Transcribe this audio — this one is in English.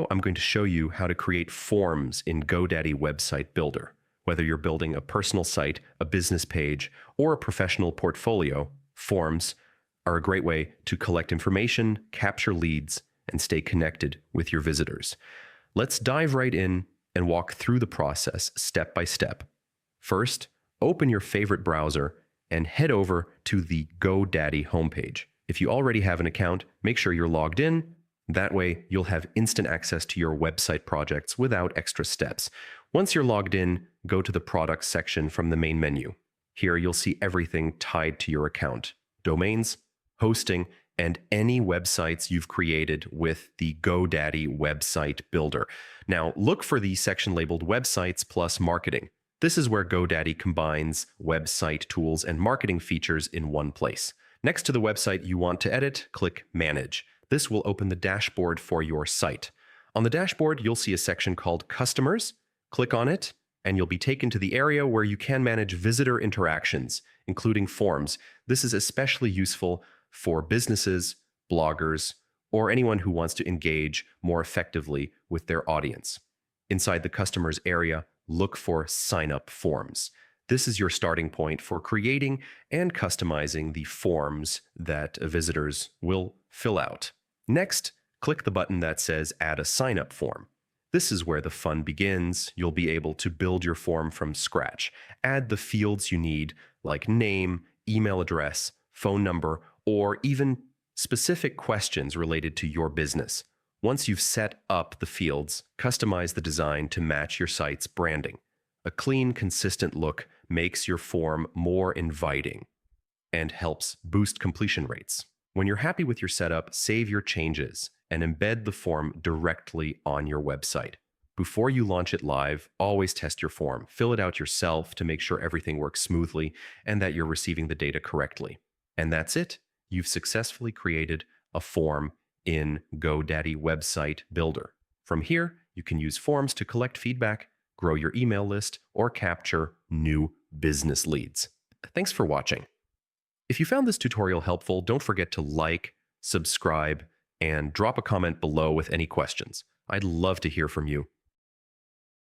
I'm going to show you how to create forms in GoDaddy Website Builder. Whether you're building a personal site, a business page, or a professional portfolio, forms are a great way to collect information, capture leads, and stay connected with your visitors. Let's dive right in and walk through the process step by step. First, open your favorite browser and head over to the GoDaddy homepage. If you already have an account, make sure you're logged in. That way, you'll have instant access to your website projects without extra steps. Once you're logged in, go to the Products section from the main menu. Here, you'll see everything tied to your account: domains, hosting, and any websites you've created with the GoDaddy Website Builder. Now, look for the section labeled Websites plus Marketing. This is where GoDaddy combines website tools and marketing features in one place. Next to the website you want to edit, click Manage. This will open the dashboard for your site. On the dashboard, you'll see a section called Customers. Click on it, and you'll be taken to the area where you can manage visitor interactions, including forms. This is especially useful for businesses, bloggers, or anyone who wants to engage more effectively with their audience. Inside the Customers area, look for Sign Up Forms. This is your starting point for creating and customizing the forms that visitors will fill out. Next, click the button that says Add a Sign-Up Form. This is where the fun begins. You'll be able to build your form from scratch. Add the fields you need, like name, email address, phone number, or even specific questions related to your business. Once you've set up the fields, customize the design to match your site's branding. A clean, consistent look makes your form more inviting and helps boost completion rates. When you're happy with your setup, save your changes and embed the form directly on your website. Before you launch it live, always test your form. Fill it out yourself to make sure everything works smoothly and that you're receiving the data correctly. And that's it. You've successfully created a form in GoDaddy Website Builder. From here, you can use forms to collect feedback, grow your email list, or capture new business leads. Thanks for watching. If you found this tutorial helpful, don't forget to like, subscribe, and drop a comment below with any questions. I'd love to hear from you.